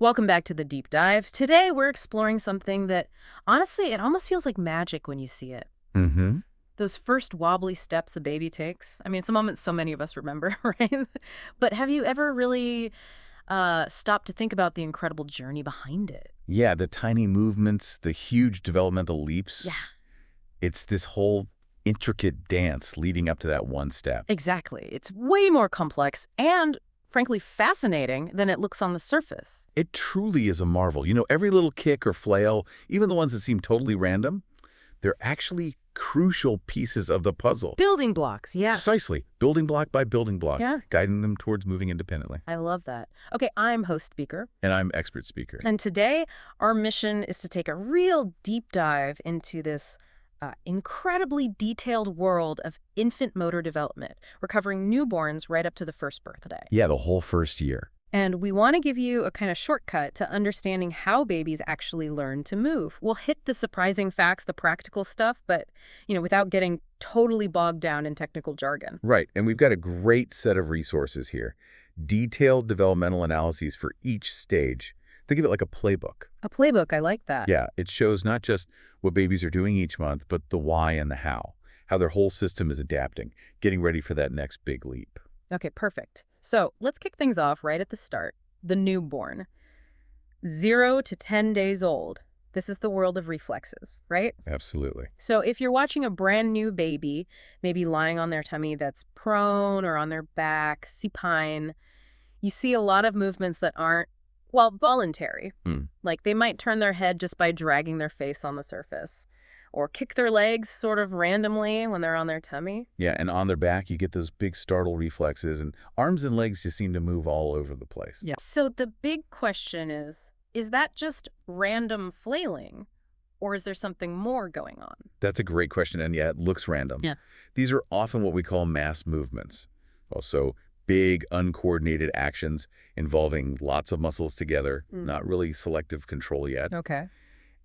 Welcome back to the deep dive. Today we're exploring something that, honestly, it almost feels like magic when you see it. Mm-hmm. Those first wobbly steps a baby takes. I mean, it's a moment so many of us remember, right? But have you ever really stopped to think about the incredible journey behind it? Yeah, the tiny movements, the huge developmental leaps. Yeah, It's this whole intricate dance leading up to that one step. exactly. It's way more complex and, frankly, fascinating than it looks on the surface. It truly is a marvel. You know, every little kick or flail, even the ones that seem totally random, they're actually crucial pieces of the puzzle. Building blocks, yeah. Precisely, building block by building block, Yeah. guiding them towards moving independently. I love that. Okay, I'm host speaker. And I'm expert speaker. And today, our mission is to take a real deep dive into this incredibly detailed world of infant motor development. We're covering newborns right up to the first birthday. Yeah, the whole first year. And we want to give you a kind of shortcut to understanding how babies actually learn to move. We'll hit the surprising facts, the practical stuff, but, without getting totally bogged down in technical jargon. Right, and we've got a great set of resources here. Detailed developmental analyses for each stage. Think of it like a playbook. A playbook, I like that. Yeah, it shows not just what babies are doing each month, but the why and the how their whole system is adapting, getting ready for that next big leap. Okay, perfect. So let's kick things off right at the start. The newborn. 0 to 10 days old. This is the world of reflexes, right? Absolutely. So if you're watching a brand new baby, maybe lying on their tummy that's prone or on their back, supine, you see a lot of movements that aren't, well, voluntary. Like they might turn their head just by dragging their face on the surface, or kick their legs sort of randomly when they're on their tummy. Yeah, and on their back, you get those big startle reflexes, and arms and legs just seem to move all over the place. Yeah. So the big question is that just random flailing, or is there something more going on? That's a great question, and yeah, it looks random. Yeah. These are often what we call mass movements. Also, big, uncoordinated actions involving lots of muscles together, not really selective control yet. Okay.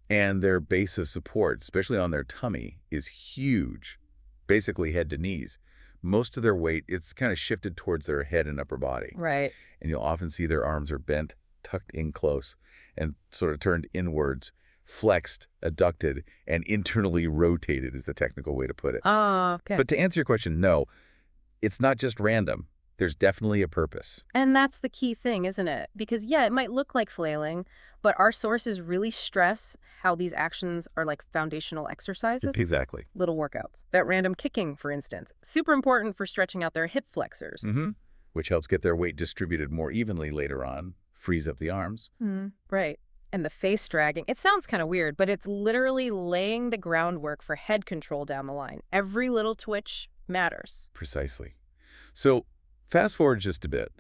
And their base of support, especially on their tummy, is huge, basically head to knees. Most of their weight, it's kind of shifted towards their head and upper body. Right. And you'll often see their arms are bent, tucked in close, and sort of turned inwards, flexed, adducted, and internally rotated is the technical way to put it. Oh, okay. But to answer your question, no, it's not just random. There's definitely a purpose. And that's the key thing, isn't it? Because, yeah, it might look like flailing, but our sources really stress how these actions are like foundational exercises. Exactly. Little workouts. That random kicking, for instance, super important for stretching out their hip flexors. Which helps get their weight distributed more evenly later on, frees up the arms. Right. And the face dragging. It sounds kind of weird, but it's literally laying the groundwork for head control down the line. Every little twitch matters. Precisely. So fast forward just a bit,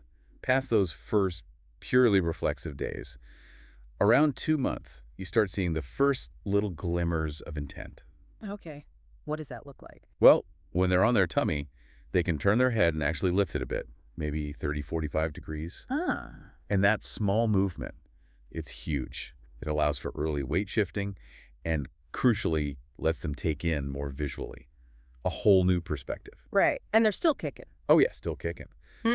past those first purely reflexive days. Around 2 months, you start seeing the first little glimmers of intent. Okay. What does that look like? Well, when they're on their tummy, they can turn their head and actually lift it a bit, maybe 30, 45 degrees. Ah. And that small movement, it's huge. It allows for early weight shifting and, crucially, lets them take in more visually. A whole new perspective. Right. And they're still kicking. Oh yeah, still kicking.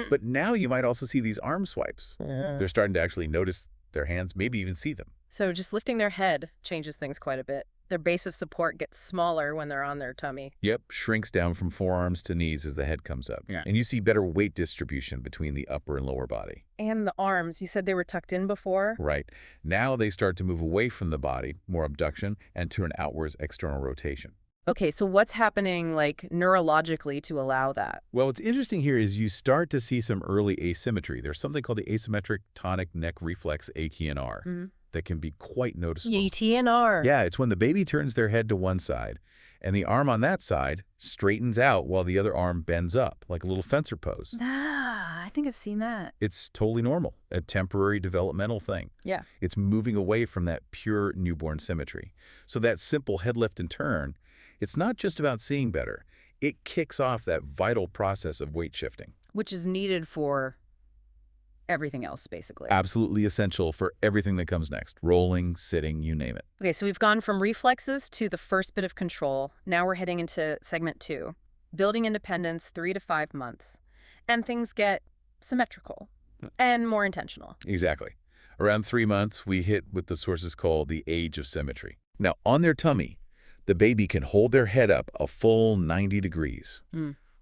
But now you might also see these arm swipes. They're starting to actually notice their hands, maybe even see them. So just lifting their head changes things quite a bit. Their base of support gets smaller when they're on their tummy. Yep, shrinks down from forearms to knees as the head comes up. Yeah. And you see better weight distribution between the upper and lower body. And the arms, you said they were tucked in before? Right. Now they start to move away from the body, more abduction, and to an outwards external rotation. Okay, so what's happening, like, neurologically to allow that? Well, what's interesting here is you start to see some early asymmetry. There's something called the asymmetric tonic neck reflex, ATNR, that can be quite noticeable. ATNR. Yeah, it's when the baby turns their head to one side, and the arm on that side straightens out while the other arm bends up, like a little fencer pose. Ah, I think I've seen that. It's totally normal, a temporary developmental thing. Yeah. It's moving away from that pure newborn symmetry. So that simple head lift and turn, it's not just about seeing better. It kicks off that vital process of weight shifting. Which is needed for everything else, basically. Absolutely essential for everything that comes next. Rolling, sitting, you name it. Okay, so we've gone from reflexes to the first bit of control. Now we're heading into segment 2, building independence 3 to 5 months. And things get symmetrical and more intentional. Exactly. Around 3 months, we hit what the sources call the age of symmetry. Now, on their tummy, the baby can hold their head up a full 90 degrees,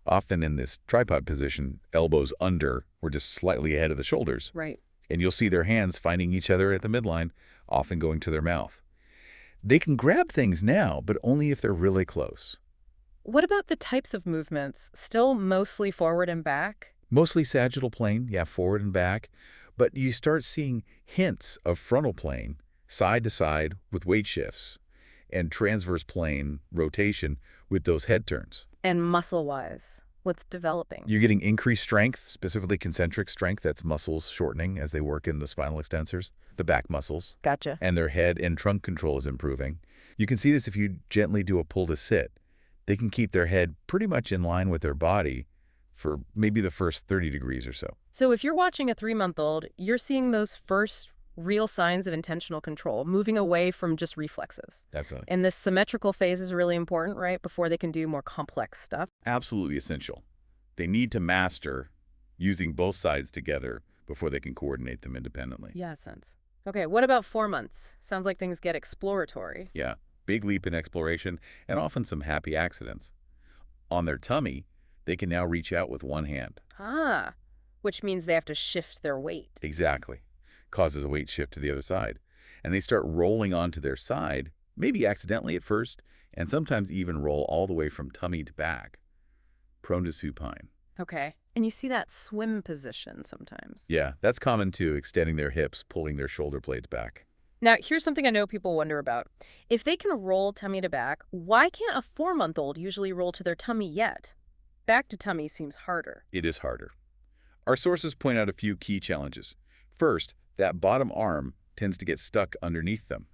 often in this tripod position, elbows under or just slightly ahead of the shoulders. Right. And you'll see their hands finding each other at the midline, often going to their mouth. They can grab things now, but only if they're really close. What about the types of movements? Still mostly forward and back? Mostly sagittal plane, yeah, forward and back, but you start seeing hints of frontal plane, side to side with weight shifts, and transverse plane rotation with those head turns. And muscle-wise, what's developing? You're getting increased strength, specifically concentric strength, that's muscles shortening as they work in the spinal extensors, the back muscles. Gotcha. And their head and trunk control is improving. You can see this if you gently do a pull to sit. They can keep their head pretty much in line with their body for maybe the first 30 degrees or so. So if you're watching a 3-month-old, you're seeing those first real signs of intentional control, moving away from just reflexes. Definitely. And this symmetrical phase is really important, right, before they can do more complex stuff. Absolutely essential. They need to master using both sides together before they can coordinate them independently. Yeah, sense. Okay, what about 4 months? Sounds like things get exploratory. Yeah, big leap in exploration and often some happy accidents. On their tummy, they can now reach out with one hand. Ah, which means they have to shift their weight. Exactly. Causes a weight shift to the other side. And they start rolling onto their side, maybe accidentally at first, and sometimes even roll all the way from tummy to back, prone to supine. Okay, and you see that swim position sometimes. Yeah, that's common too, extending their hips, pulling their shoulder blades back. Now, here's something I know people wonder about. If they can roll tummy to back, why can't a 4-month-old usually roll to their tummy yet? Back to tummy seems harder. It is harder. Our sources point out a few key challenges. First, that bottom arm tends to get stuck underneath them.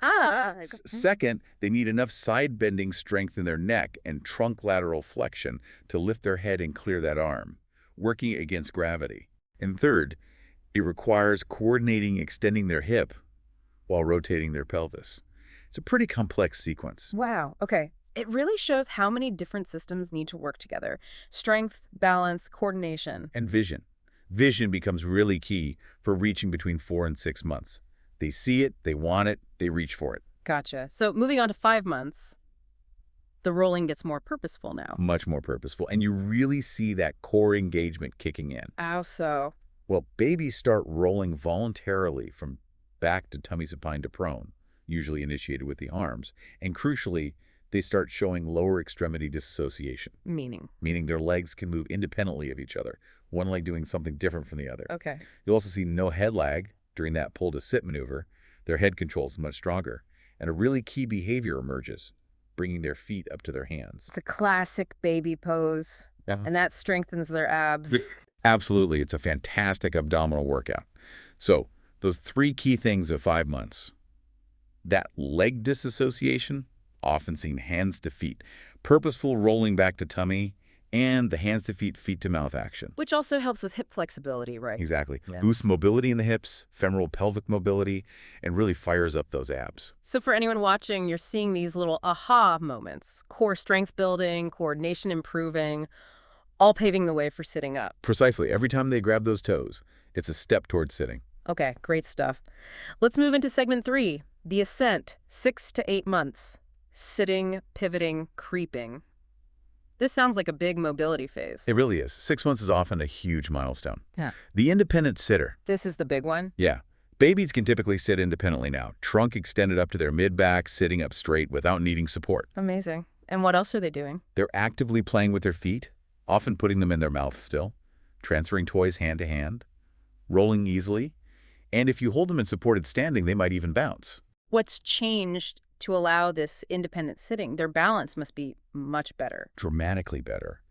Second, they need enough side bending strength in their neck and trunk lateral flexion to lift their head and clear that arm, working against gravity. And third, it requires coordinating extending their hip while rotating their pelvis. It's a pretty complex sequence. Wow, okay. It really shows how many different systems need to work together. Strength, balance, coordination. And vision. Vision becomes really key for reaching between 4 and 6 months. They see it, they want it, they reach for it. Gotcha. So moving on to 5 months, the rolling gets more purposeful now. Much more purposeful. And you really see that core engagement kicking in. How so? Well, babies start rolling voluntarily from back to tummy supine to prone, usually initiated with the arms. And crucially, they start showing lower extremity dissociation. Meaning Their legs can move independently of each other, one leg doing something different from the other. Okay. You'll also see no head lag during that pull to sit maneuver. Their head control is much stronger. And a really key behavior emerges, bringing their feet up to their hands. It's a classic baby pose. Yeah. And that strengthens their abs. Absolutely. It's a fantastic abdominal workout. So those 3 key things of 5 months. That leg disassociation, often seen hands to feet, purposeful rolling back to tummy, and the hands to feet, feet to mouth action. Which also helps with hip flexibility, right? Exactly. Yeah. Boosts mobility in the hips, femoral pelvic mobility, and really fires up those abs. So for anyone watching, you're seeing these little aha moments. Core strength building, coordination improving, all paving the way for sitting up. Precisely. Every time they grab those toes, it's a step towards sitting. Okay, great stuff. Let's move into segment 3, the ascent, 6 to 8 months. Sitting, pivoting, creeping. This sounds like a big mobility phase. It really is. 6 months is often a huge milestone. Yeah. The independent sitter. This is the big one? Yeah. Babies can typically sit independently now, trunk extended up to their mid-back, sitting up straight without needing support. Amazing. And what else are they doing? They're actively playing with their feet, often putting them in their mouth still, transferring toys hand to hand, rolling easily, and if you hold them in supported standing, they might even bounce. What's changed to allow this independent sitting? Their balance must be much better. Dramatically better.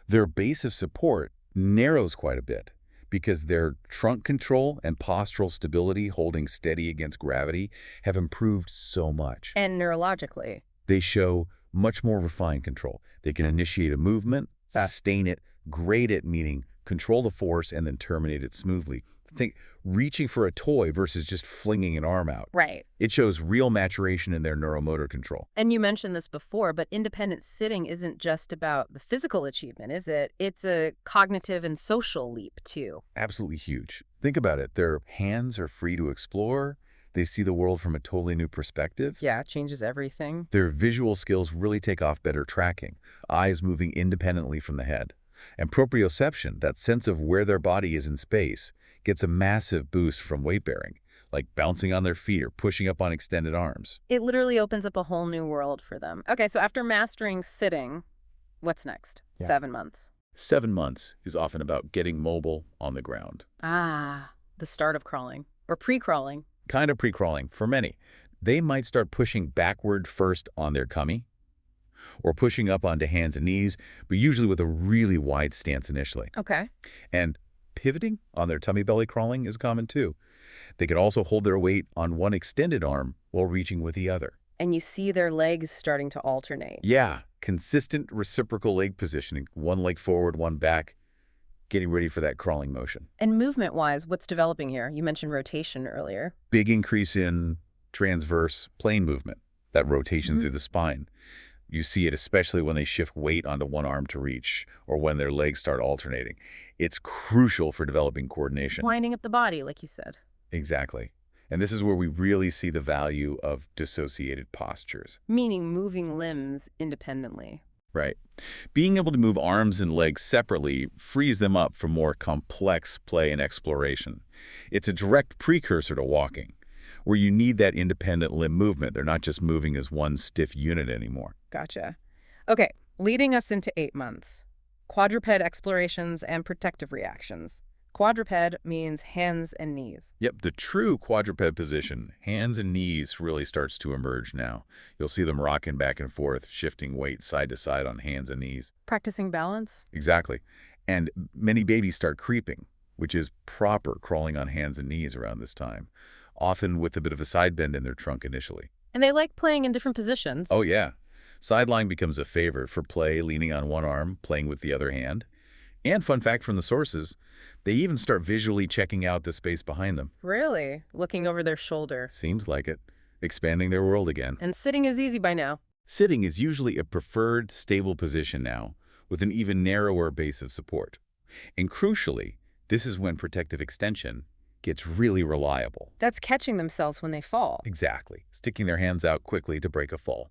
Their base of support narrows quite a bit because their trunk control and postural stability holding steady against gravity have improved so much. And neurologically? They show much more refined control. They can initiate a movement, sustain it, grade it, meaning control the force and then terminate it smoothly. Think reaching for a toy versus just flinging an arm out. Right. It shows real maturation in their neuromotor control. And you mentioned this before, but independent sitting isn't just about the physical achievement, is it? It's a cognitive and social leap, too. Absolutely huge. Think about it. Their hands are free to explore. They see the world from a totally new perspective. Yeah, it changes everything. Their visual skills really take off better tracking, eyes moving independently from the head. And proprioception, that sense of where their body is in space, gets a massive boost from weight bearing, like bouncing on their feet or pushing up on extended arms. It literally opens up a whole new world for them. Okay, so after mastering sitting, what's next? Yeah. 7 months. 7 months is often about getting mobile on the ground. Ah, the start of crawling, or pre-crawling. Kind of pre-crawling for many. They might start pushing backward first on their tummy or pushing up onto hands and knees, but usually with a really wide stance initially. Okay. And pivoting on their tummy belly crawling is common too. They could also hold their weight on one extended arm while reaching with the other. And you see their legs starting to alternate. Yeah, consistent reciprocal leg positioning, one leg forward, one back, getting ready for that crawling motion. And movement-wise, what's developing here? You mentioned rotation earlier. Big increase in transverse plane movement, that rotation through the spine. You see it especially when they shift weight onto one arm to reach or when their legs start alternating. It's crucial for developing coordination. Winding up the body, like you said. Exactly. And this is where we really see the value of dissociated postures. Meaning moving limbs independently. Right. Being able to move arms and legs separately frees them up for more complex play and exploration. It's a direct precursor to walking, where you need that independent limb movement. They're not just moving as one stiff unit anymore. Gotcha. Okay, leading us into 8 months. Quadruped explorations and protective reactions. Quadruped means hands and knees. Yep, the true quadruped position, hands and knees, really starts to emerge now. You'll see them rocking back and forth, shifting weight side to side on hands and knees. Practicing balance? Exactly. And many babies start creeping, which is proper crawling on hands and knees around this time, often with a bit of a side bend in their trunk initially. And they like playing in different positions. Oh, yeah. Sideline becomes a favorite for play, leaning on one arm, playing with the other hand. And fun fact from the sources, they even start visually checking out the space behind them. Really? Looking over their shoulder. Seems like it. Expanding their world again. And sitting is easy by now. Sitting is usually a preferred, stable position now, with an even narrower base of support. And crucially, this is when protective extension gets really reliable. That's catching themselves when they fall. Exactly. Sticking their hands out quickly to break a fall.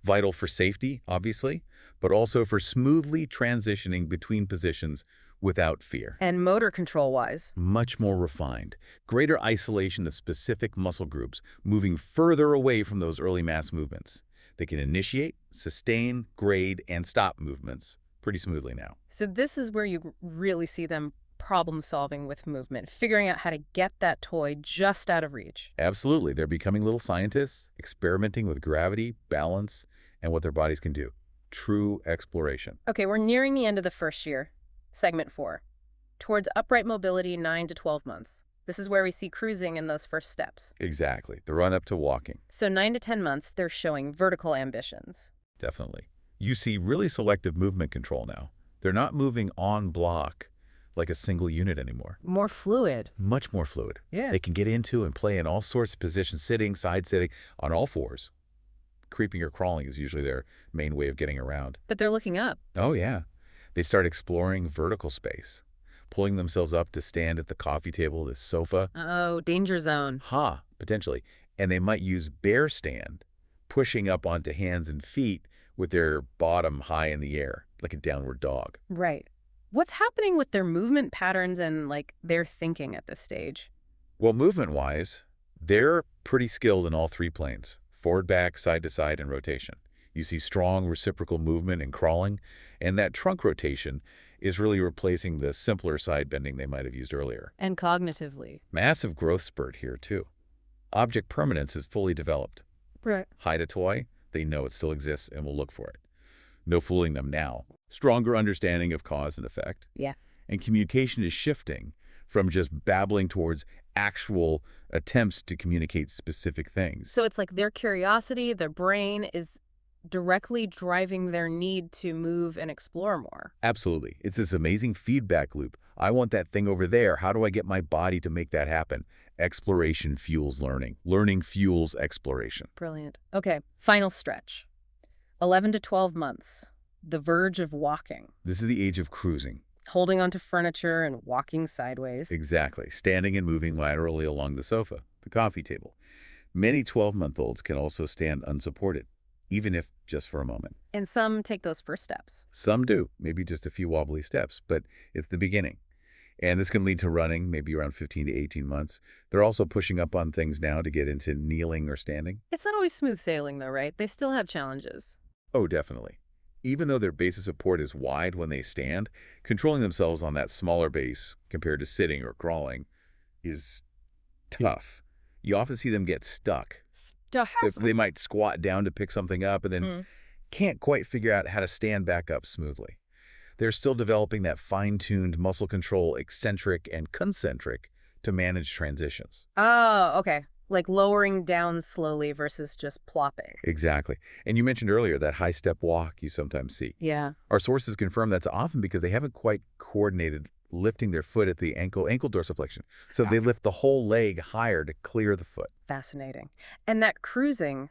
Vital for safety, obviously, but also for smoothly transitioning between positions without fear. And motor control-wise? Much more refined. Greater isolation of specific muscle groups, moving further away from those early mass movements. They can initiate, sustain, grade, and stop movements pretty smoothly now. So this is where you really see them problem-solving with movement, figuring out how to get that toy just out of reach. Absolutely. They're becoming little scientists, experimenting with gravity, balance, and what their bodies can do. True exploration. Okay, we're nearing the end of the first year. Segment 4. Towards upright mobility, 9 to 12 months. This is where we see cruising in those first steps. Exactly. The run-up to walking. So 9 to 10 months, they're showing vertical ambitions. Definitely. You see really selective movement control now. They're not moving on block like a single unit anymore. More fluid. Much more fluid. Yeah. They can get into and play in all sorts of positions, sitting, side sitting, on all fours. Creeping or crawling is usually their main way of getting around. But they're looking up. Oh, yeah. They start exploring vertical space, pulling themselves up to stand at the coffee table, the sofa. Oh, danger zone. Potentially. And they might use bear stand, pushing up onto hands and feet with their bottom high in the air, like a downward dog. Right. What's happening with their movement patterns and, like, their thinking at this stage? Well, movement-wise, they're pretty skilled in all three planes, forward, back, side to side, and rotation. You see strong reciprocal movement and crawling, and that trunk rotation is really replacing the simpler side bending they might have used earlier. And cognitively. Massive growth spurt here, too. Object permanence is fully developed. Right. Hide a toy, they know it still exists and will look for it. No fooling them now. Stronger understanding of cause and effect. Yeah. And communication is shifting from just babbling towards actual attempts to communicate specific things. So it's like their curiosity, their brain is directly driving their need to move and explore more. Absolutely. It's this amazing feedback loop. I want that thing over there. How do I get my body to make that happen? Exploration fuels learning. Learning fuels exploration. Brilliant. Okay, final stretch. 11 to 12 months. The verge of walking. This is the age of cruising. Holding onto furniture and walking sideways. Exactly. Standing and moving laterally along the sofa, the coffee table. Many 12-month-olds can also stand unsupported, even if just for a moment. And some take those first steps. Some do, maybe just a few wobbly steps, but it's the beginning. And this can lead to running, maybe around 15 to 18 months. They're also pushing up on things now to get into kneeling or standing. It's not always smooth sailing, though, right? They still have challenges. Oh, definitely. Even though their base of support is wide when they stand, controlling themselves on that smaller base compared to sitting or crawling is tough. You often see them get stuck. Stuck. They might squat down to pick something up and then can't quite figure out how to stand back up smoothly. They're still developing that fine-tuned muscle control, eccentric and concentric, to manage transitions. Oh, okay. Like lowering down slowly versus just plopping. Exactly. And you mentioned earlier that high-step walk you sometimes see. Yeah. Our sources confirm that's often because they haven't quite coordinated lifting their foot at the ankle dorsiflexion. So they lift the whole leg higher to clear the foot. Fascinating. And that cruising,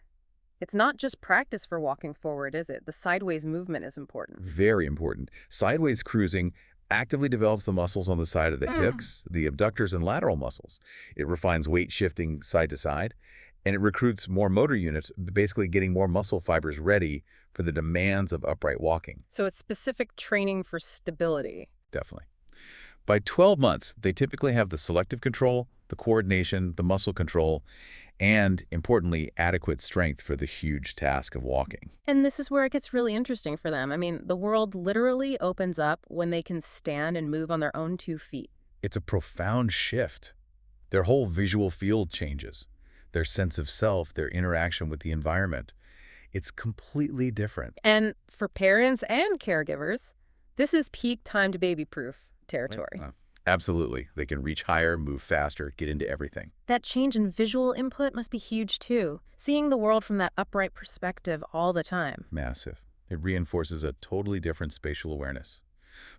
it's not just practice for walking forward, is it? The sideways movement is important. Very important. Sideways cruising actively develops the muscles on the side of the hips, the abductors and lateral muscles. It refines weight shifting side to side, and it recruits more motor units, basically getting more muscle fibers ready for the demands of upright walking. So it's specific training for stability. Definitely. By 12 months, they typically have the selective control, the coordination, the muscle control, and, importantly, adequate strength for the huge task of walking. And this is where it gets really interesting for them. I mean, the world literally opens up when they can stand and move on their own 2 feet. It's a profound shift. Their whole visual field changes. Their sense of self, their interaction with the environment. It's completely different. And for parents and caregivers, this is peak time to baby-proof territory. Absolutely. They can reach higher, move faster, get into everything. That change in visual input must be huge, too. Seeing the world from that upright perspective all the time. Massive. It reinforces a totally different spatial awareness.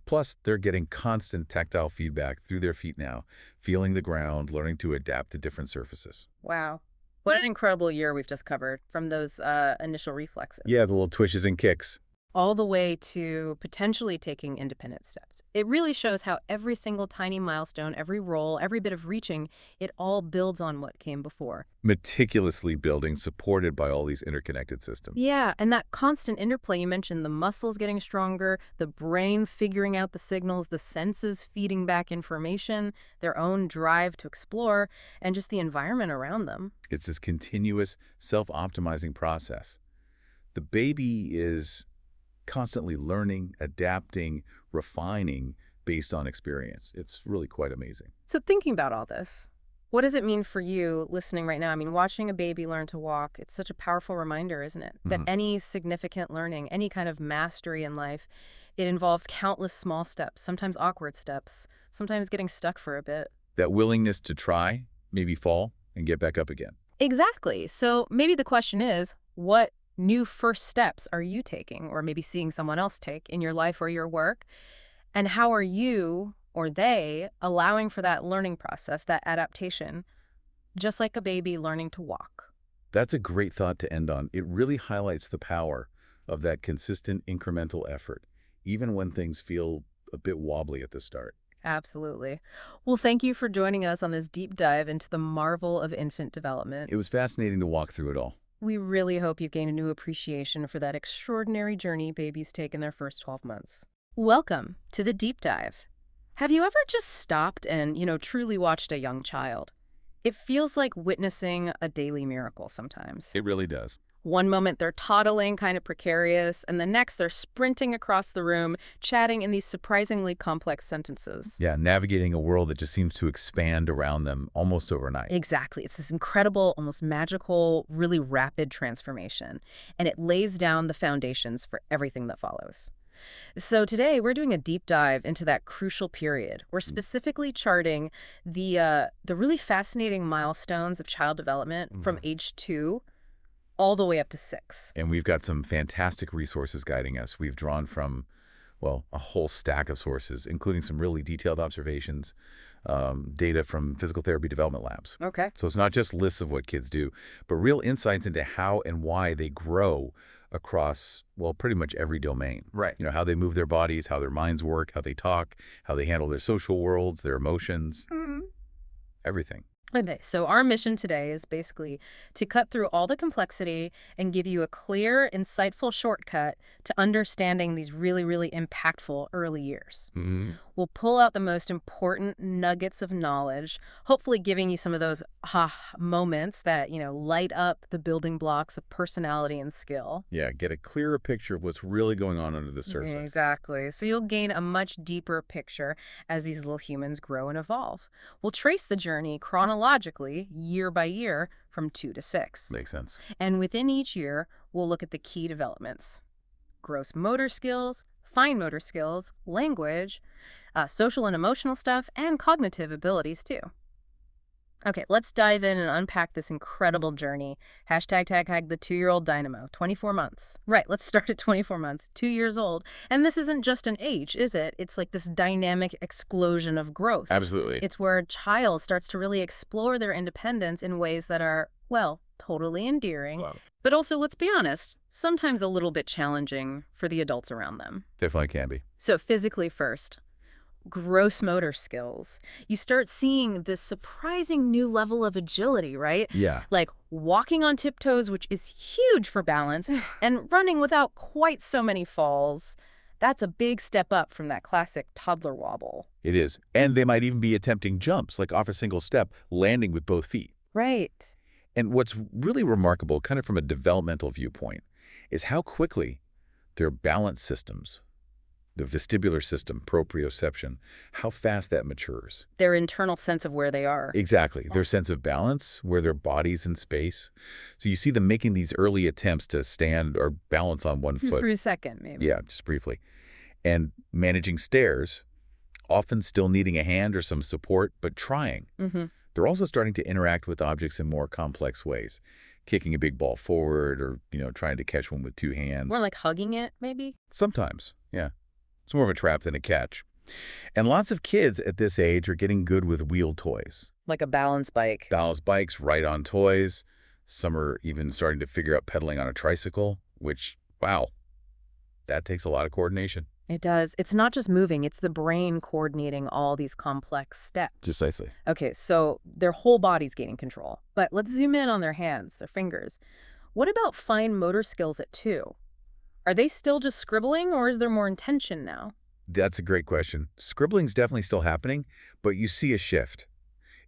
Plus, they're getting constant tactile feedback through their feet now, feeling the ground, learning to adapt to different surfaces. Wow. What an incredible year we've just covered from those initial reflexes. Yeah, the little twitches and kicks. All the way to potentially taking independent steps. It really shows how every single tiny milestone, every roll, every bit of reaching, it all builds on what came before. Meticulously building, supported by all these interconnected systems. Yeah, and that constant interplay you mentioned, the muscles getting stronger, the brain figuring out the signals, the senses feeding back information, their own drive to explore, and just the environment around them. It's this continuous, self-optimizing process. The baby is constantly learning, adapting, refining based on experience. It's really quite amazing. So thinking about all this, what does it mean for you listening right now? I mean, watching a baby learn to walk, it's such a powerful reminder, isn't it? That any significant learning, any kind of mastery in life, it involves countless small steps, sometimes awkward steps, sometimes getting stuck for a bit. That willingness to try, maybe fall, and get back up again. Exactly. So maybe the question is, what new first steps are you taking, or maybe seeing someone else take in your life or your work? And how are you or they allowing for that learning process, that adaptation, just like a baby learning to walk? That's a great thought to end on. It really highlights the power of that consistent incremental effort, even when things feel a bit wobbly at the start. Absolutely. Well, thank you for joining us on this deep dive into the marvel of infant development. It was fascinating to walk through it all. We really hope you've gained a new appreciation for that extraordinary journey babies take in their first 12 months. Welcome to the deep dive. Have you ever just stopped and, truly watched a young child? It feels like witnessing a daily miracle sometimes. It really does. One moment they're toddling, kind of precarious, and the next they're sprinting across the room, chatting in these surprisingly complex sentences. Yeah, navigating a world that just seems to expand around them almost overnight. Exactly. It's this incredible, almost magical, really rapid transformation, and it lays down the foundations for everything that follows. So today we're doing a deep dive into that crucial period. We're specifically charting the really fascinating milestones of child development from age 2 all the way up to 6. And we've got some fantastic resources guiding us. We've drawn from, well, a whole stack of sources, including some really detailed observations, data from physical therapy development labs. Okay. So it's not just lists of what kids do, but real insights into how and why they grow across, well, pretty much every domain. Right. How they move their bodies, how their minds work, how they talk, how they handle their social worlds, their emotions, everything. Okay, so our mission today is basically to cut through all the complexity and give you a clear, insightful shortcut to understanding these really, really impactful early years. We'll pull out the most important nuggets of knowledge, hopefully giving you some of those moments that, light up the building blocks of personality and skill. Yeah, get a clearer picture of what's really going on under the surface. Exactly. So you'll gain a much deeper picture as these little humans grow and evolve. We'll trace the journey chronologically, year by year, from 2 to 6. Makes sense. And within each year, we'll look at the key developments: gross motor skills, fine motor skills, language, social and emotional stuff, and cognitive abilities, too. Okay, let's dive in and unpack this incredible journey. #tag the 2-year-old dynamo, 24 months. Right, let's start at 24 months, 2 years old. And this isn't just an age, is it? It's like this dynamic explosion of growth. Absolutely. It's where a child starts to really explore their independence in ways that are, well, totally endearing. Wow. But also, let's be honest, sometimes a little bit challenging for the adults around them. Definitely can be. So physically first. Gross motor skills. You start seeing this surprising new level of agility, right? Yeah. Like walking on tiptoes, which is huge for balance, and running without quite so many falls. That's a big step up from that classic toddler wobble. It is. And they might even be attempting jumps, like off a single step, landing with both feet. Right. And what's really remarkable, kind of from a developmental viewpoint, is how quickly their balance systems, the vestibular system, proprioception, how fast that matures. Their internal sense of where they are. Exactly. Their sense of balance, where their body's in space. So you see them making these early attempts to stand or balance on one Just foot. for a second, maybe. Yeah, just briefly. And managing stairs, often still needing a hand or some support, but trying. They're also starting to interact with objects in more complex ways, kicking a big ball forward or, trying to catch one with 2 hands. More like hugging it, maybe? Sometimes, yeah. It's more of a trap than a catch. And lots of kids at this age are getting good with wheeled toys. Like a balance bike. Balance bikes, ride-on toys. Some are even starting to figure out pedaling on a tricycle, which, wow, that takes a lot of coordination. It does. It's not just moving, it's the brain coordinating all these complex steps. Precisely. Okay, so their whole body's gaining control. But let's zoom in on their hands, their fingers. What about fine motor skills at 2? Are they still just scribbling, or is there more intention now? That's a great question. Scribbling's definitely still happening, but you see a shift.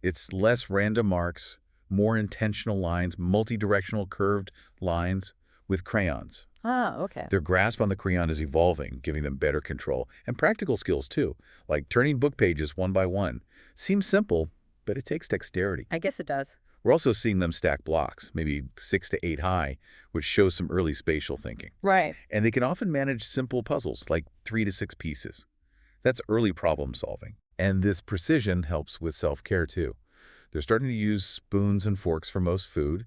It's less random marks, more intentional lines, multi-directional curved lines with crayons. Ah, okay. Their grasp on the crayon is evolving, giving them better control. And practical skills, too, like turning book pages one by one. Seems simple, but it takes dexterity. I guess it does. We're also seeing them stack blocks, maybe 6 to 8 high, which shows some early spatial thinking. Right. And they can often manage simple puzzles, like 3 to 6 pieces. That's early problem solving. And this precision helps with self-care, too. They're starting to use spoons and forks for most food,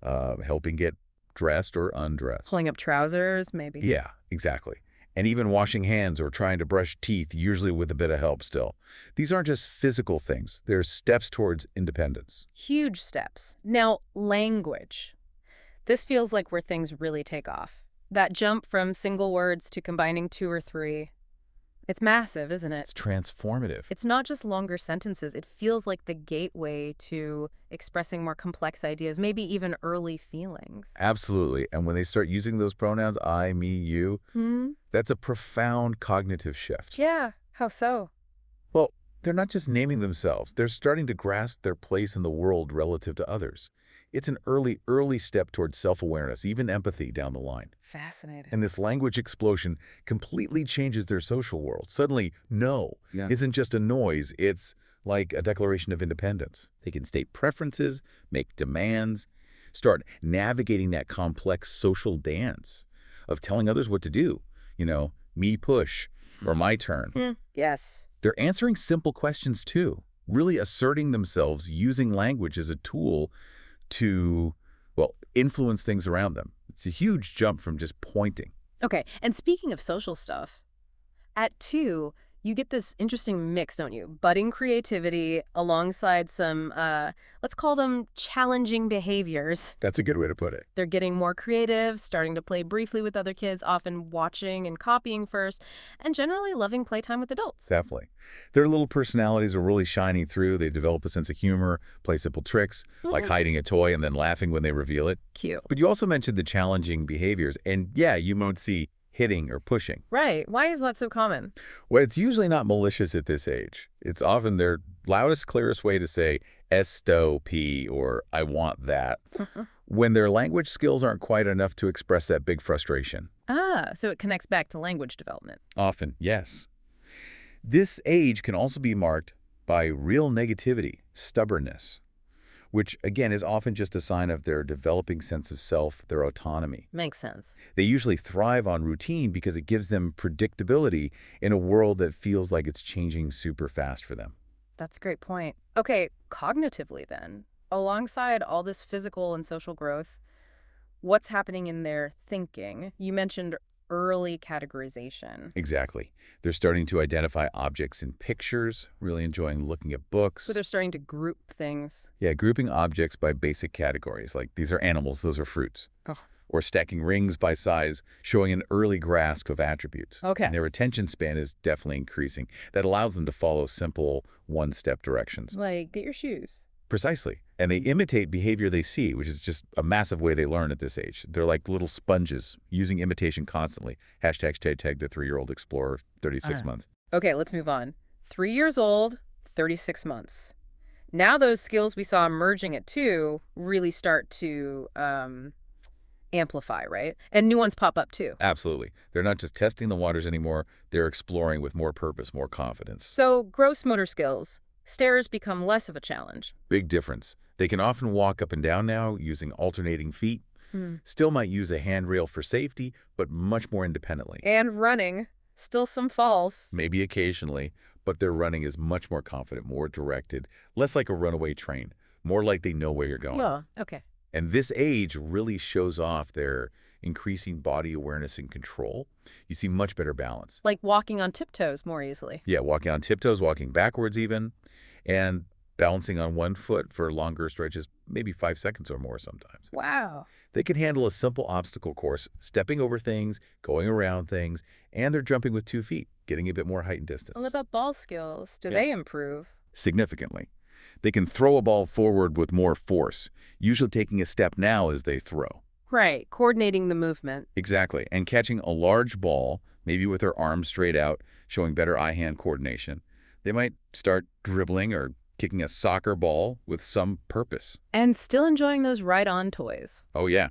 helping get dressed or undressed. Pulling up trousers, maybe. Yeah, exactly. And even washing hands or trying to brush teeth, usually with a bit of help still. These aren't just physical things. They're steps towards independence. Huge steps. Now, language. This feels like where things really take off. That jump from single words to combining 2 or 3. It's massive, isn't it? It's transformative. It's not just longer sentences. It feels like the gateway to expressing more complex ideas, maybe even early feelings. Absolutely. And when they start using those pronouns, I, me, you, that's a profound cognitive shift. Yeah, how so? Well, they're not just naming themselves. They're starting to grasp their place in the world relative to others. It's an early step towards self-awareness, even empathy down the line. Fascinating. And this language explosion completely changes their social world. Suddenly, no isn't just a noise. It's like a declaration of independence. They can state preferences, make demands, start navigating that complex social dance of telling others what to do. Me push or my turn. Yes. They're answering simple questions too, really asserting themselves using language as a tool to, well, influence things around them. It's a huge jump from just pointing. Okay, and speaking of social stuff, at 2, You get this interesting mix, don't you? Budding creativity alongside some, let's call them challenging behaviors. That's a good way to put it. They're getting more creative, starting to play briefly with other kids, often watching and copying first, and generally loving playtime with adults. Definitely. Their little personalities are really shining through. They develop a sense of humor, play simple tricks, like hiding a toy and then laughing when they reveal it. Cute. But you also mentioned the challenging behaviors, and yeah, you won't see hitting or pushing. Right. Why is that so common? Well, it's usually not malicious at this age. It's often their loudest, clearest way to say "stop" or "I want that" when their language skills aren't quite enough to express that big frustration. Ah, so it connects back to language development. Often, yes. This age can also be marked by real negativity, stubbornness, which, again, is often just a sign of their developing sense of self, their autonomy. Makes sense. They usually thrive on routine because it gives them predictability in a world that feels like it's changing super fast for them. That's a great point. Okay, cognitively then, alongside all this physical and social growth, what's happening in their thinking? You mentioned early categorization. Exactly. They're starting to identify objects in pictures, really enjoying looking at books. So they're starting to group things. Yeah, grouping objects by basic categories, like these are animals, those are fruits. Oh. Or stacking rings by size, showing an early grasp of attributes. Okay. And their attention span is definitely increasing. That allows them to follow simple one-step directions. Like, get your shoes. Precisely. And they imitate behavior they see, which is just a massive way they learn at this age. They're like little sponges, using imitation constantly. Hashtag the 3-year-old explorer, 36 months. Okay, let's move on. 3 years old, 36 months. Now those skills we saw emerging at 2 really start to amplify, right? And new ones pop up too. Absolutely. They're not just testing the waters anymore. They're exploring with more purpose, more confidence. So gross motor skills. Stairs become less of a challenge. Big difference. They can often walk up and down now using alternating feet. Still might use a handrail for safety, but much more independently. And running. Still some falls. Maybe occasionally, but their running is much more confident, more directed, less like a runaway train, more like they know where you're going. Well, okay. And this age really shows off their increasing body awareness and control. You see much better balance. Like walking on tiptoes more easily. Yeah, walking on tiptoes, walking backwards even, and balancing on one foot for longer stretches, maybe 5 seconds or more sometimes. Wow. They can handle a simple obstacle course, stepping over things, going around things, and they're jumping with 2 feet, getting a bit more height and distance. What about ball skills? Do they improve? Significantly. They can throw a ball forward with more force, usually taking a step now as they throw. Right, coordinating the movement. Exactly, and catching a large ball, maybe with their arms straight out, showing better eye-hand coordination. They might start dribbling or kicking a soccer ball with some purpose. And still enjoying those ride-on toys. Oh, yeah.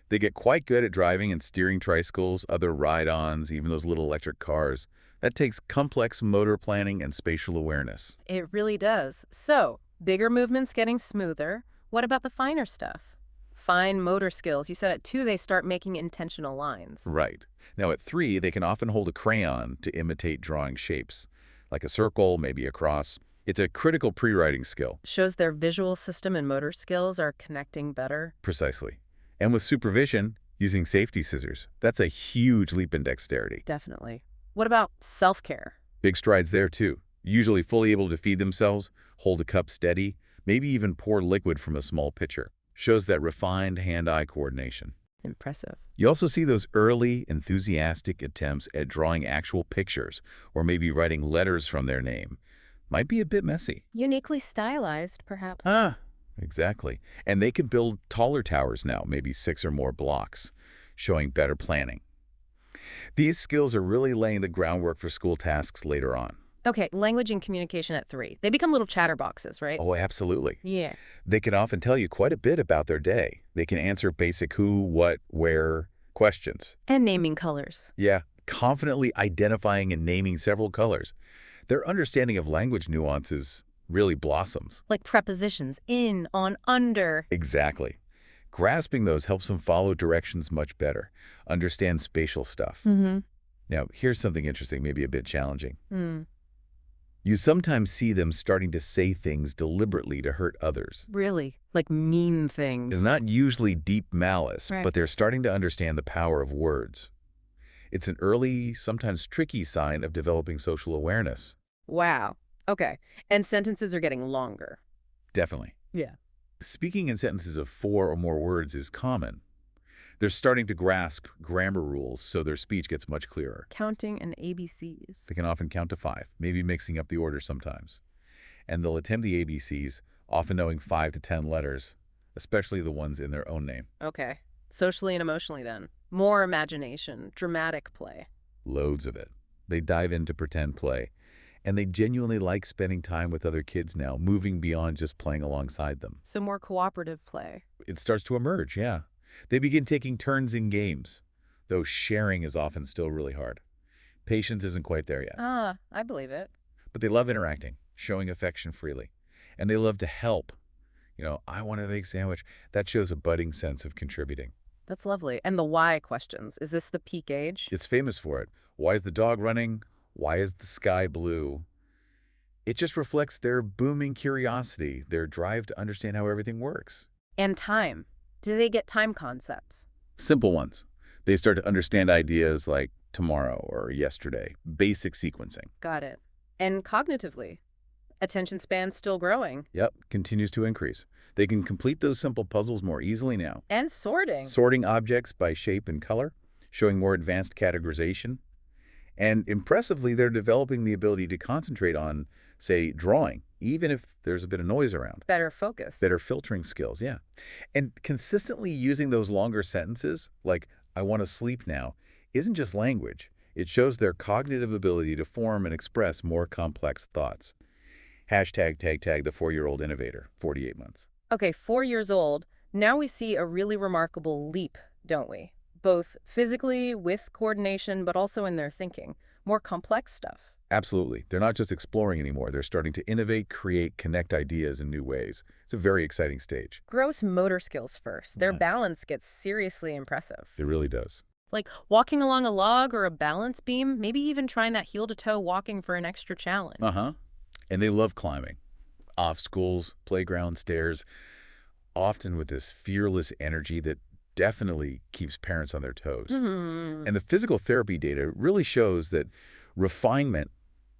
They get quite good at driving and steering tricycles, other ride-ons, even those little electric cars. That takes complex motor planning and spatial awareness. It really does. So, bigger movements getting smoother. What about the finer stuff? Fine motor skills. You said at 2 they start making intentional lines. Right. Now at 3, they can often hold a crayon to imitate drawing shapes, like a circle, maybe a cross. It's a critical pre-writing skill. Shows their visual system and motor skills are connecting better. Precisely. And with supervision, using safety scissors. That's a huge leap in dexterity. Definitely. What about self-care? Big strides there too. Usually fully able to feed themselves, hold a cup steady, maybe even pour liquid from a small pitcher. Shows that refined hand-eye coordination. Impressive. You also see those early, enthusiastic attempts at drawing actual pictures or maybe writing letters from their name. Might be a bit messy. Uniquely stylized, perhaps. Exactly. And they can build taller towers now, maybe 6 or more blocks, showing better planning. These skills are really laying the groundwork for school tasks later on. Okay, language and communication at 3. They become little chatterboxes, right? Oh, absolutely. Yeah. They can often tell you quite a bit about their day. They can answer basic who, what, where questions. And naming colors. Yeah, confidently identifying and naming several colors. Their understanding of language nuances really blossoms. Like prepositions, in, on, under. Exactly. Grasping those helps them follow directions much better, understand spatial stuff. Now, here's something interesting, maybe a bit challenging. You sometimes see them starting to say things deliberately to hurt others. Really? Like mean things. It's not usually deep malice, Right. but they're starting to understand the power of words. It's an early, sometimes tricky sign of developing social awareness. Wow. Okay. And sentences are getting longer. Definitely. Yeah. Speaking in sentences of 4 or more words is common. They're starting to grasp grammar rules so their speech gets much clearer. Counting and ABCs. They can often count to 5, maybe mixing up the order sometimes. And they'll attempt the ABCs, often knowing 5 to 10 letters, especially the ones in their own name. Okay. Socially and emotionally then. More imagination, dramatic play. Loads of it. They dive into pretend play. And they genuinely like spending time with other kids now, moving beyond just playing alongside them. So more cooperative play. It starts to emerge, yeah. They begin taking turns in games, though sharing is often still really hard. Patience isn't quite there yet. I believe it. But they love interacting, showing affection freely. And they love to help. I want a big sandwich. That shows a budding sense of contributing. That's lovely. And the why questions. Is this the peak age? It's famous for it. Why is the dog running? Why is the sky blue? It just reflects their booming curiosity, their drive to understand how everything works. And time. Do they get time concepts? Simple ones. They start to understand ideas like tomorrow or yesterday, basic sequencing. Got it. And cognitively? Attention span's still growing. Yep, continues to increase. They can complete those simple puzzles more easily now. And sorting. Sorting objects by shape and color, showing more advanced categorization. And impressively, they're developing the ability to concentrate on, say, drawing, even if there's a bit of noise around. Better focus. Better filtering skills, yeah. And consistently using those longer sentences, like, I want to sleep now, isn't just language. It shows their cognitive ability to form and express more complex thoughts. Hashtag the 4-year-old innovator, 48 months. Okay, 4 years old. Now we see a really remarkable leap, don't we? Both physically, with coordination, but also in their thinking. More complex stuff. Absolutely. They're not just exploring anymore. They're starting to innovate, create, connect ideas in new ways. It's a very exciting stage. Gross motor skills first. Their balance gets seriously impressive. It really does. Like walking along a log or a balance beam, maybe even trying that heel-to-toe walking for an extra challenge. And they love climbing. Obstacles, playground stairs, often with this fearless energy that definitely keeps parents on their toes. And the physical therapy data really shows that refinement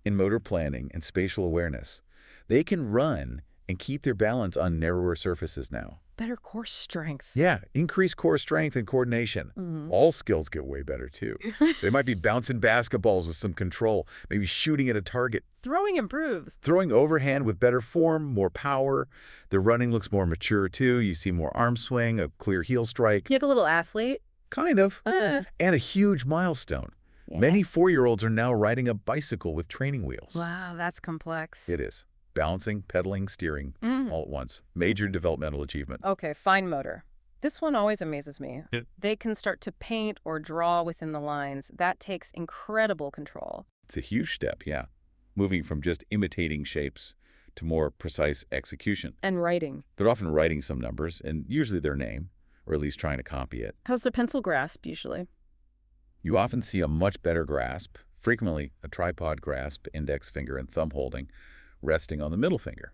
in motor planning and spatial awareness, they can run and keep their balance on narrower surfaces now. Better core strength. Yeah, increased core strength and coordination. All skills get way better, too. They might be bouncing basketballs with some control, maybe shooting at a target. Throwing improves. Throwing overhand with better form, more power. The running looks more mature, too. You see more arm swing, a clear heel strike. You have a little athlete? Kind of. And a huge milestone. Yeah. Many 4-year-olds are now riding a bicycle with training wheels. Wow, that's complex. It is. Balancing, pedaling, steering, all at once. Major developmental achievement. Okay, fine motor. This one always amazes me. They can start to paint or draw within the lines. That takes incredible control. It's a huge step, yeah. Moving from just imitating shapes to more precise execution. And writing. They're often writing some numbers, and usually their name, or at least trying to copy it. How's the pencil grasp, usually? You often see a much better grasp, frequently a tripod grasp, index finger and thumb holding, resting on the middle finger.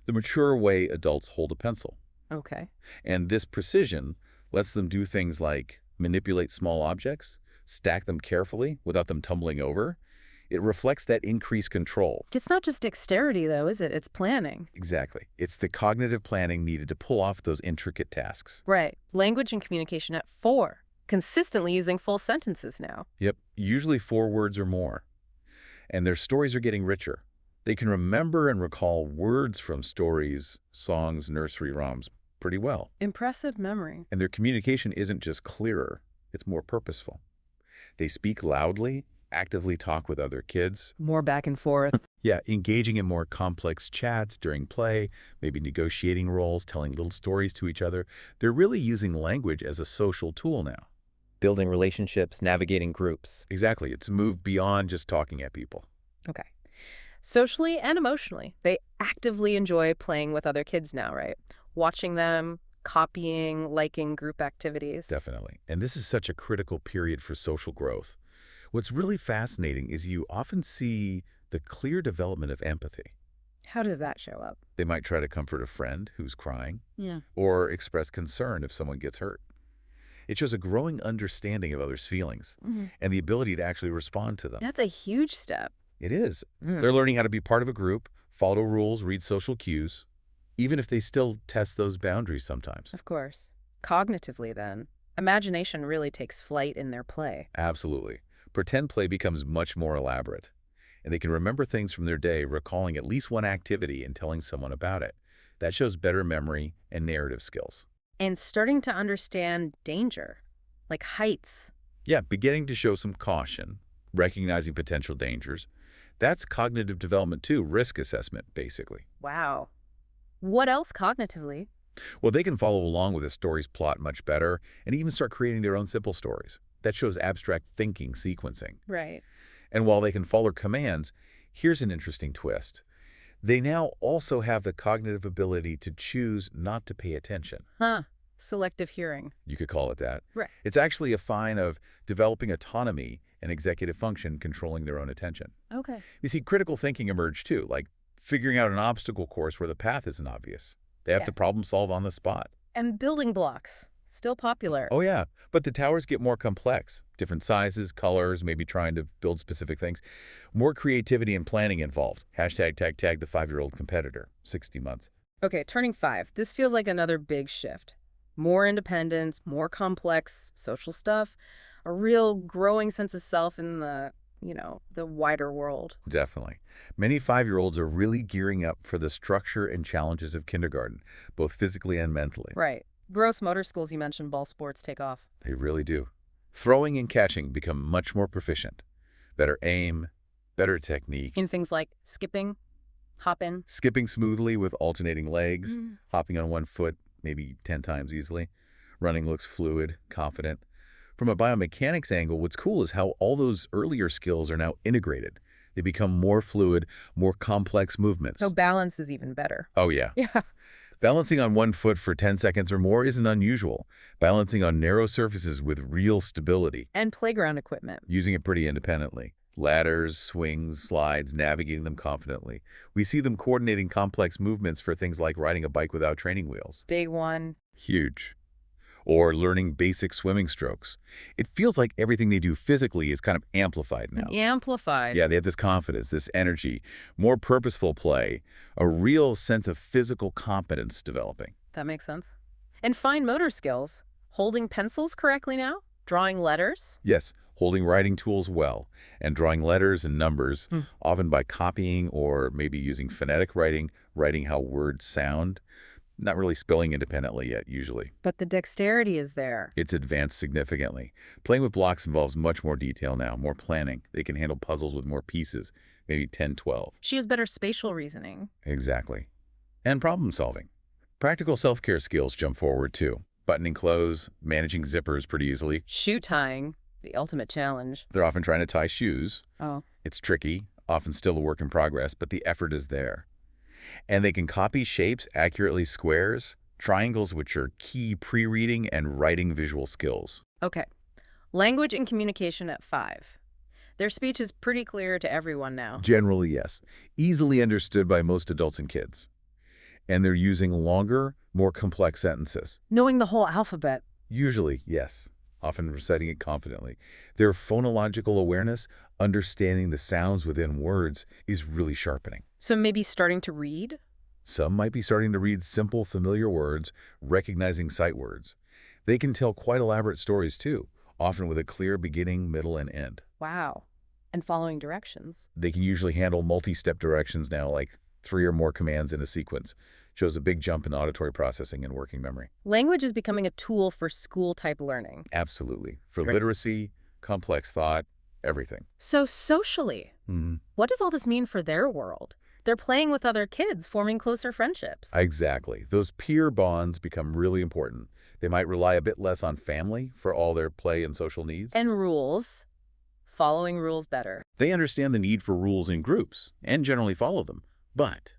The mature way adults hold a pencil. Okay. And this precision lets them do things like manipulate small objects, stack them carefully without them tumbling over. It reflects that increased control. It's not just dexterity, though, is it? It's planning. Exactly. It's the cognitive planning needed to pull off those intricate tasks. Right. Language and communication at 4. Consistently using full sentences now. Yep. Usually 4 words or more. And their stories are getting richer. They can remember and recall words from stories, songs, nursery rhymes pretty well. Impressive memory. And their communication isn't just clearer, it's more purposeful. They speak loudly, actively talk with other kids. More back and forth. Yeah, engaging in more complex chats during play, maybe negotiating roles, telling little stories to each other. They're really using language as a social tool now. Building relationships, navigating groups. Exactly. It's moved beyond just talking at people. Okay. Socially and emotionally, they actively enjoy playing with other kids now, right? Watching them, copying, liking group activities. Definitely. And this is such a critical period for social growth. What's really fascinating is you often see the clear development of empathy. How does that show up? They might try to comfort a friend who's crying. Yeah. Or express concern if someone gets hurt. It shows a growing understanding of others' feelings and the ability to actually respond to them. That's a huge step. It is. They're learning how to be part of a group, follow rules, read social cues, even if they still test those boundaries sometimes. Of course. Cognitively, then, imagination really takes flight in their play. Absolutely. Pretend play becomes much more elaborate, and they can remember things from their day, recalling at least one activity and telling someone about it. That shows better memory and narrative skills. And starting to understand danger, like heights. Yeah, beginning to show some caution, recognizing potential dangers. That's cognitive development too, risk assessment, basically. Wow. What else cognitively? Well, they can follow along with a story's plot much better and even start creating their own simple stories. That shows abstract thinking sequencing. Right. And while they can follow commands, here's an interesting twist. They now also have the cognitive ability to choose not to pay attention. Huh. Selective hearing. You could call it that. Right. It's actually a sign of developing autonomy and executive function, controlling their own attention. Okay. You see critical thinking emerge too, like figuring out an obstacle course where the path isn't obvious. They have to problem solve on the spot. And building blocks. Still popular. Oh yeah, but the towers get more complex. Different sizes, colors, maybe trying to build specific things. More creativity and planning involved. Hashtag tag the 5-year-old competitor. 60 months. Okay, turning 5. This feels like another big shift. More independence, more complex social stuff, a real growing sense of self in the wider world. Definitely. Many 5-year-olds are really gearing up for the structure and challenges of kindergarten, both physically and mentally. Right. Gross motor skills you mentioned, ball sports take off. They really do. Throwing and catching become much more proficient. Better aim, better technique. In things like skipping, hopping. Skipping smoothly with alternating legs, hopping on one foot maybe 10 times easily. Running looks fluid, confident. From a biomechanics angle, what's cool is how all those earlier skills are now integrated. They become more fluid, more complex movements. So balance is even better. Oh, yeah. Yeah. Balancing on one foot for 10 seconds or more isn't unusual. Balancing on narrow surfaces with real stability. And playground equipment. Using it pretty independently. Ladders, swings, slides, navigating them confidently. We see them coordinating complex movements for things like riding a bike without training wheels. Big one. Huge. Or learning basic swimming strokes. It feels like everything they do physically is kind of amplified now. Amplified. Yeah, they have this confidence, this energy, more purposeful play, a real sense of physical competence developing. That makes sense. And fine motor skills. Holding pencils correctly now? Drawing letters? Yes, holding writing tools well, and drawing letters and numbers, often by copying or maybe using phonetic writing, writing how words sound. Not really spelling independently yet, usually. But the dexterity is there. It's advanced significantly. Playing with blocks involves much more detail now, more planning. They can handle puzzles with more pieces, maybe 10, 12. She has better spatial reasoning. Exactly. And problem solving. Practical self-care skills jump forward too. Buttoning clothes, managing zippers pretty easily. Shoe tying, the ultimate challenge. They're often trying to tie shoes. Oh. It's tricky, often still a work in progress, but the effort is there. And they can copy shapes accurately, squares, triangles, which are key pre-reading and writing visual skills. Okay. Language and communication at 5. Their speech is pretty clear to everyone now. Generally, yes. Easily understood by most adults and kids. And they're using longer, more complex sentences. Knowing the whole alphabet. Usually, yes. Often reciting it confidently. Their phonological awareness, understanding the sounds within words, is really sharpening. So maybe starting to read? Some might be starting to read simple, familiar words, recognizing sight words. They can tell quite elaborate stories too, often with a clear beginning, middle, and end. Wow. And following directions. They can usually handle multi-step directions now, like 3 or more commands in a sequence. Shows a big jump in auditory processing and working memory. Language is becoming a tool for school-type learning. Absolutely. For Great. literacy, complex thought, everything. So socially, what does all this mean for their world? They're playing with other kids, forming closer friendships. Exactly. Those peer bonds become really important. They might rely a bit less on family for all their play and social needs. And rules. Following rules better. They understand the need for rules in groups and generally follow them. But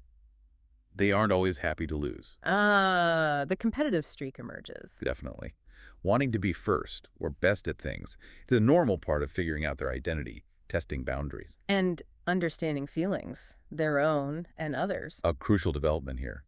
they aren't always happy to lose. The competitive streak emerges. Definitely. Wanting to be first or best at things is a normal part of figuring out their identity, testing boundaries. And understanding feelings, their own and others. A crucial development here.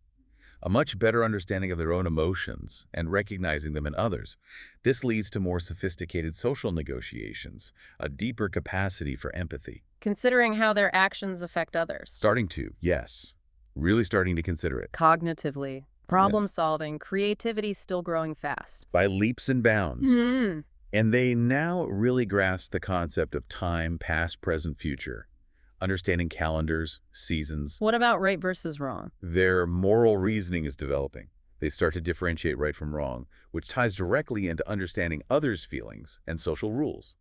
a much better understanding of their own emotions and recognizing them in others. This leads to more sophisticated social negotiations, a deeper capacity for empathy. Considering how their actions affect others. Starting to, yes. Really starting to consider it. Cognitively. Problem solving, creativity still growing fast. By leaps and bounds. And they now really grasp the concept of time, past, present, future. Understanding calendars, seasons. What about right versus wrong? Their moral reasoning is developing. They start to differentiate right from wrong, which ties directly into understanding others' feelings and social rules.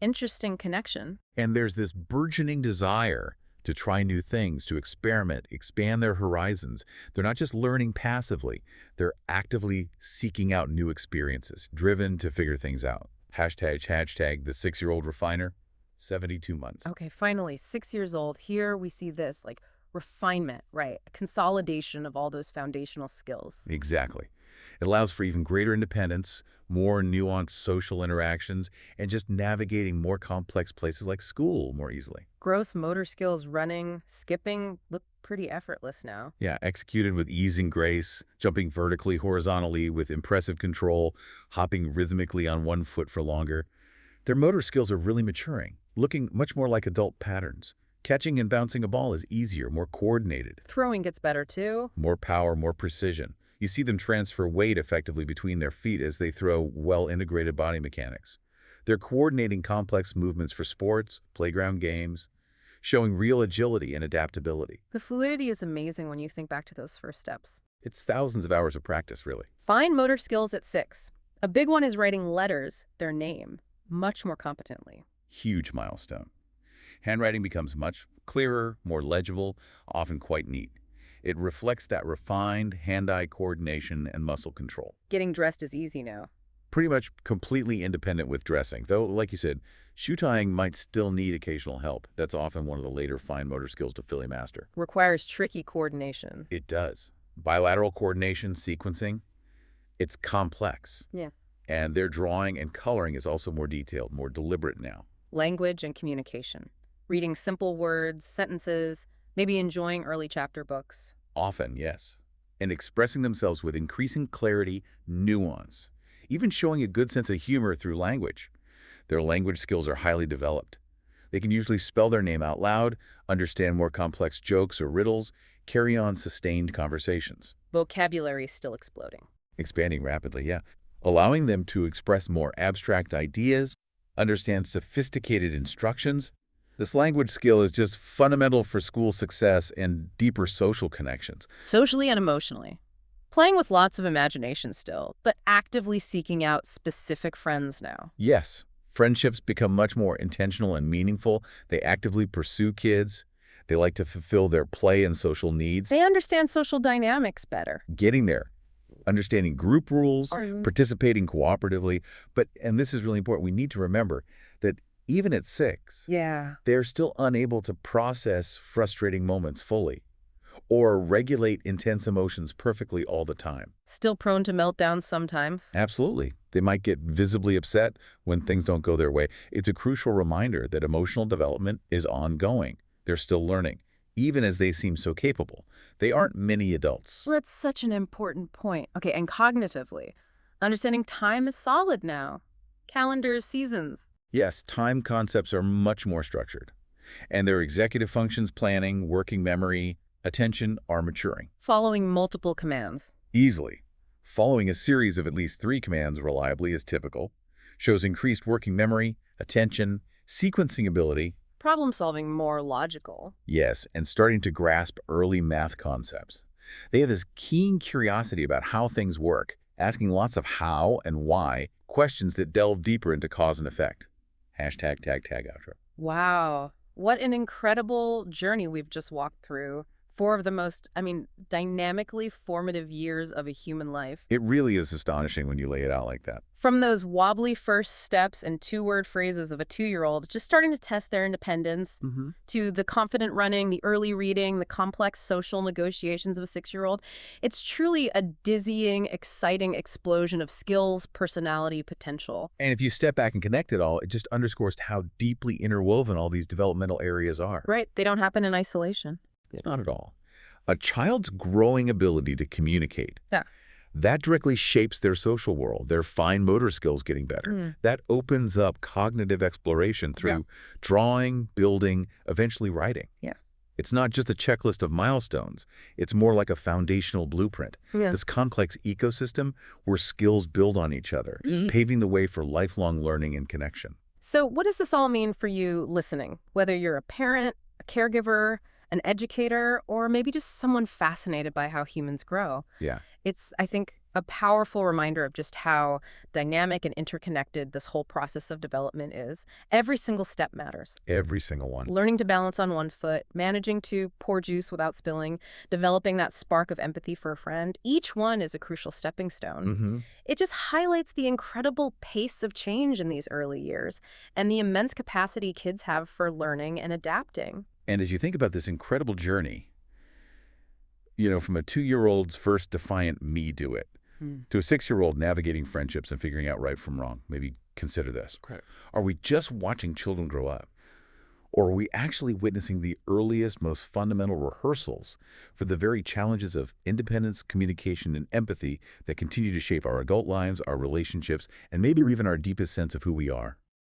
Interesting connection. And there's this burgeoning desire to try new things, to experiment, expand their horizons. They're not just learning passively. They're actively seeking out new experiences, driven to figure things out. Hashtag the 6-year-old refiner. 72 months. Okay, finally, 6 years old. Here we see this, like, refinement, right? A consolidation of all those foundational skills. Exactly. It allows for even greater independence, more nuanced social interactions, and just navigating more complex places like school more easily. Gross motor skills, running, skipping, look pretty effortless now. Yeah, executed with ease and grace, jumping vertically, horizontally with impressive control, hopping rhythmically on one foot for longer. Their motor skills are really maturing, looking much more like adult patterns. Catching and bouncing a ball is easier, more coordinated. Throwing gets better too. More power, more precision. You see them transfer weight effectively between their feet as they throw well-integrated body mechanics. They're coordinating complex movements for sports, playground games, showing real agility and adaptability. The fluidity is amazing when you think back to those first steps. It's thousands of hours of practice, really. Fine motor skills at 6. A big one is writing letters, their name, much more competently. Huge milestone. Handwriting becomes much clearer, more legible, often quite neat. It reflects that refined hand-eye coordination and muscle control. Getting dressed is easy now. Pretty much completely independent with dressing, though, like you said, shoe tying might still need occasional help. That's often one of the later fine motor skills to fully master. Requires tricky coordination. It does. Bilateral coordination, sequencing, it's complex. Yeah. And their drawing and coloring is also more detailed, more deliberate now. Language and communication. Reading simple words, sentences, maybe enjoying early chapter books. Often, yes. And expressing themselves with increasing clarity, nuance, even showing a good sense of humor through language. Their language skills are highly developed. They can usually spell their name out loud, understand more complex jokes or riddles, carry on sustained conversations. Vocabulary still exploding. Expanding rapidly, yeah. Allowing them to express more abstract ideas, understand sophisticated instructions. This language skill is just fundamental for school success and deeper social connections. Socially and emotionally. Playing with lots of imagination still, but actively seeking out specific friends now. Yes, friendships become much more intentional and meaningful. They actively pursue kids. They like to fulfill their play and social needs. They understand social dynamics better. Getting there. Understanding group rules, participating cooperatively. But, and this is really important, we need to remember that even at 6, they're still unable to process frustrating moments fully or regulate intense emotions perfectly all the time. Still prone to meltdowns sometimes. Absolutely. They might get visibly upset when things don't go their way. It's a crucial reminder that emotional development is ongoing. They're still learning, even as they seem so capable. They aren't mini adults. Well, that's such an important point. Okay, and cognitively, understanding time is solid now. Calendars, seasons. Yes, time concepts are much more structured. And their executive functions, planning, working memory, attention are maturing. Following multiple commands. Easily. Following a series of at least 3 commands reliably is typical. Shows increased working memory, attention, sequencing ability. Problem solving more logical. Yes, and starting to grasp early math concepts. They have this keen curiosity about how things work, asking lots of how and why, questions that delve deeper into cause and effect. Hashtag tag outro. Wow. What an incredible journey we've just walked through. 4 of the most, dynamically formative years of a human life. It really is astonishing when you lay it out like that. From those wobbly first steps and 2-word phrases of a 2-year-old just starting to test their independence, to the confident running, the early reading, the complex social negotiations of a 6-year-old, it's truly a dizzying, exciting explosion of skills, personality, potential. And if you step back and connect it all, it just underscores how deeply interwoven all these developmental areas are. Right. They don't happen in isolation. Not at all. A child's growing ability to communicate, Yeah. that directly shapes their social world, their fine motor skills getting better. That opens up cognitive exploration through drawing, building, eventually writing. Yeah. It's not just a checklist of milestones. It's more like a foundational blueprint. Yeah. This complex ecosystem where skills build on each other, paving the way for lifelong learning and connection. So what does this all mean for you listening? Whether you're a parent, a caregiver, an educator, or maybe just someone fascinated by how humans grow. Yeah. It's, I think, a powerful reminder of just how dynamic and interconnected this whole process of development is. Every single step matters. Every single one. Learning to balance on one foot, managing to pour juice without spilling, developing that spark of empathy for a friend, each one is a crucial stepping stone. It just highlights the incredible pace of change in these early years and the immense capacity kids have for learning and adapting. And as you think about this incredible journey, from a 2-year-old's first defiant me do it, to a 6-year-old navigating friendships and figuring out right from wrong, maybe consider this. Correct. Are we just watching children grow up? Or are we actually witnessing the earliest, most fundamental rehearsals for the very challenges of independence, communication, and empathy that continue to shape our adult lives, our relationships, and maybe even our deepest sense of who we are?